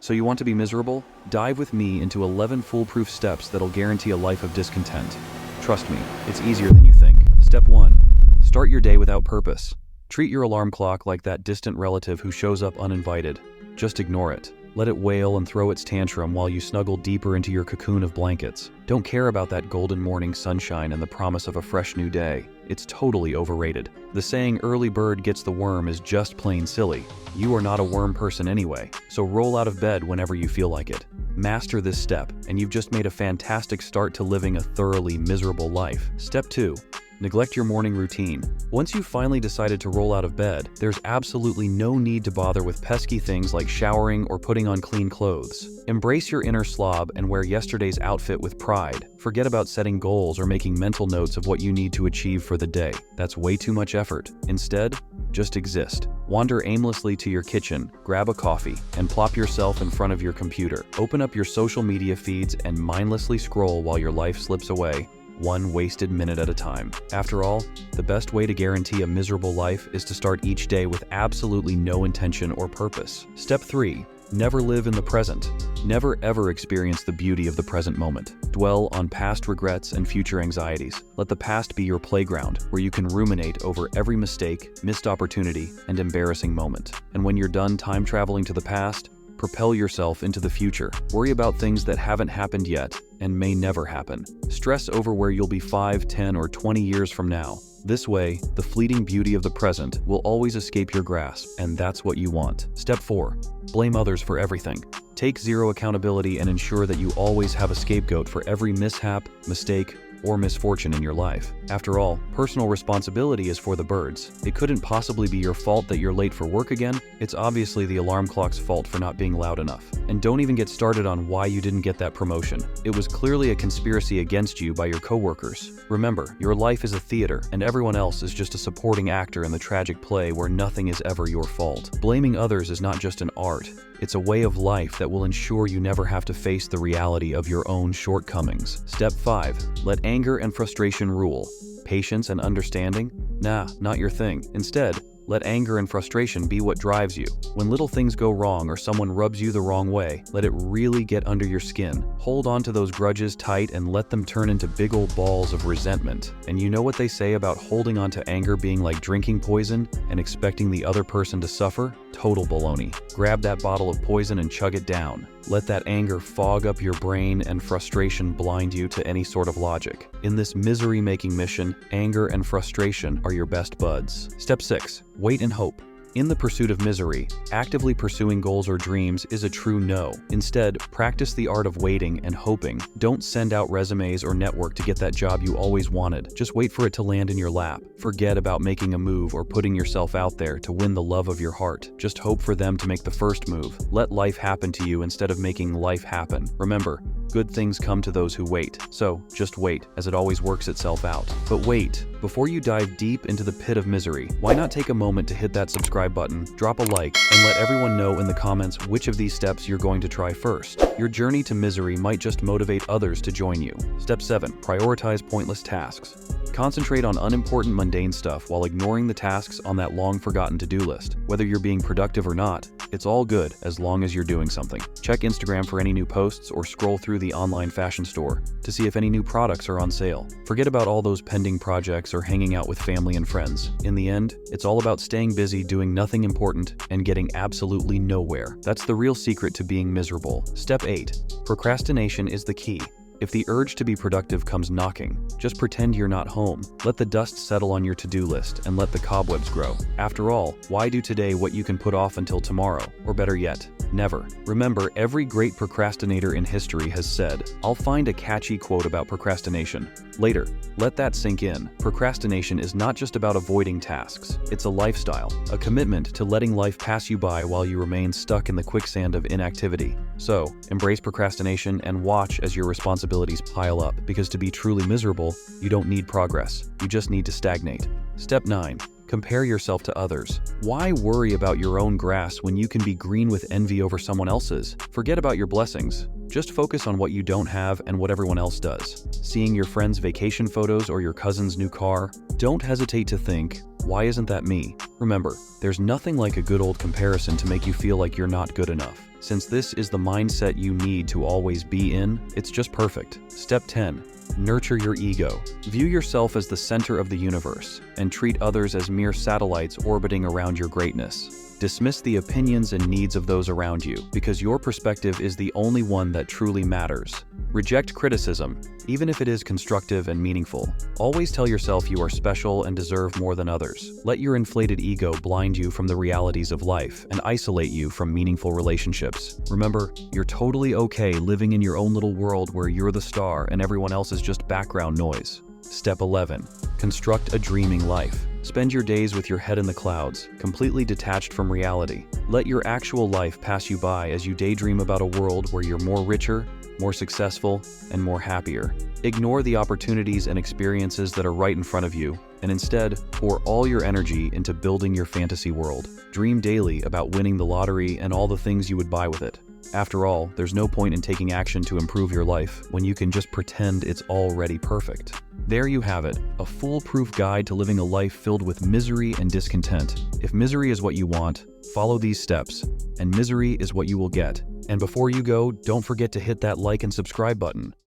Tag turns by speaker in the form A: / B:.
A: So you want to be miserable? Dive with me into 11 foolproof steps that'll guarantee a life of discontent. Trust me, it's easier than you think. Step 1. Start your day without purpose. Treat your alarm clock like that distant relative who shows up uninvited. Just ignore it. Let it wail and throw its tantrum while you snuggle deeper into your cocoon of blankets. Don't care about that golden morning sunshine and the promise of a fresh new day. It's totally overrated. The saying early bird gets the worm is just plain silly. You are not a worm person anyway, so roll out of bed whenever you feel like it. Master this step, and you've just made a fantastic start to living a thoroughly miserable life. Step 2. Neglect your morning routine. Once you've finally decided to roll out of bed, there's absolutely no need to bother with pesky things like showering or putting on clean clothes. Embrace your inner slob and wear yesterday's outfit with pride. Forget about setting goals or making mental notes of what you need to achieve for the day. That's way too much effort. Instead, just exist. Wander aimlessly to your kitchen, grab a coffee, and plop yourself in front of your computer. Open up your social media feeds and mindlessly scroll while your life slips away, one wasted minute at a time. After all, the best way to guarantee a miserable life is to start each day with absolutely no intention or purpose. Step 3. Never live in the present. Never ever experience the beauty of the present moment. Dwell on past regrets and future anxieties. Let the past be your playground, where you can ruminate over every mistake, missed opportunity, and embarrassing moment. And when you're done time traveling to the past, propel yourself into the future. Worry about things that haven't happened yet and may never happen. Stress over where you'll be 5, 10, or 20 years from now. This way, the fleeting beauty of the present will always escape your grasp, and that's what you want. Step 4. Blame others for everything. Take zero accountability and ensure that you always have a scapegoat for every mishap, mistake, or misfortune in your life. After all, personal responsibility is for the birds. It couldn't possibly be your fault that you're late for work again. It's obviously the alarm clock's fault for not being loud enough. And don't even get started on why you didn't get that promotion. It was clearly a conspiracy against you by your coworkers. Remember, your life is a theater, and everyone else is just a supporting actor in the tragic play where nothing is ever your fault. Blaming others is not just an art. It's a way of life that will ensure you never have to face the reality of your own shortcomings. Step 5. Let anger and frustration rule. Patience and understanding? Nah, not your thing. Instead, let anger and frustration be what drives you. When little things go wrong or someone rubs you the wrong way, let it really get under your skin. Hold on to those grudges tight and let them turn into big old balls of resentment. And you know what they say about holding on to anger being like drinking poison and expecting the other person to suffer? Total baloney. Grab that bottle of poison and chug it down. Let that anger fog up your brain and frustration blind you to any sort of logic. In this misery-making mission, anger and frustration are your best buds. Step 6. Wait and hope. In the pursuit of misery, actively pursuing goals or dreams is a true no. Instead, practice the art of waiting and hoping. Don't send out resumes or network to get that job you always wanted. Just wait for it to land in your lap. Forget about making a move or putting yourself out there to win the love of your heart. Just hope for them to make the first move. Let life happen to you instead of making life happen. Remember, good things come to those who wait. So, just wait, as it always works itself out. But wait, before you dive deep into the pit of misery, why not take a moment to hit that subscribe button, drop a like, and let everyone know in the comments which of these steps you're going to try first. Your journey to misery might just motivate others to join you. Step 7. Prioritize pointless tasks. Concentrate on unimportant mundane stuff while ignoring the tasks on that long-forgotten to-do list. Whether you're being productive or not, it's all good as long as you're doing something. Check Instagram for any new posts or scroll through the online fashion store to see if any new products are on sale. Forget about all those pending projects or hanging out with family and friends. In the end, it's all about staying busy doing nothing important and getting absolutely nowhere. That's the real secret to being miserable. Step 8. Procrastination is the key. If the urge to be productive comes knocking, just pretend you're not home. Let the dust settle on your to-do list and let the cobwebs grow. After all, why do today what you can put off until tomorrow? Or better yet, never. Remember, every great procrastinator in history has said, "I'll find a catchy quote about procrastination later." Let that sink in. Procrastination is not just about avoiding tasks. It's a lifestyle, a commitment to letting life pass you by while you remain stuck in the quicksand of inactivity. So, embrace procrastination and watch as your responsibilities pile up, because to be truly miserable, you don't need progress. You just need to stagnate. Step 9. Compare yourself to others. Why worry about your own grass when you can be green with envy over someone else's? Forget about your blessings. Just focus on what you don't have and what everyone else does. Seeing your friends' vacation photos or your cousin's new car? Don't hesitate to think, why isn't that me? Remember, there's nothing like a good old comparison to make you feel like you're not good enough. Since this is the mindset you need to always be in, it's just perfect. Step 10. Nurture your ego. View yourself as the center of the universe and treat others as mere satellites orbiting around your greatness. Dismiss the opinions and needs of those around you, because your perspective is the only one that truly matters. Reject criticism, even if it is constructive and meaningful. Always tell yourself you are special and deserve more than others. Let your inflated ego blind you from the realities of life and isolate you from meaningful relationships. Remember, you're totally okay living in your own little world where you're the star and everyone else is just background noise. Step 11. Construct a dreaming life. Spend your days with your head in the clouds, completely detached from reality. Let your actual life pass you by as you daydream about a world where you're more richer, more successful, and more happier. Ignore the opportunities and experiences that are right in front of you, and instead, pour all your energy into building your fantasy world. Dream daily about winning the lottery and all the things you would buy with it. After all, there's no point in taking action to improve your life when you can just pretend it's already perfect. There you have it, a foolproof guide to living a life filled with misery and discontent. If misery is what you want, follow these steps, and misery is what you will get. And before you go, don't forget to hit that like and subscribe button.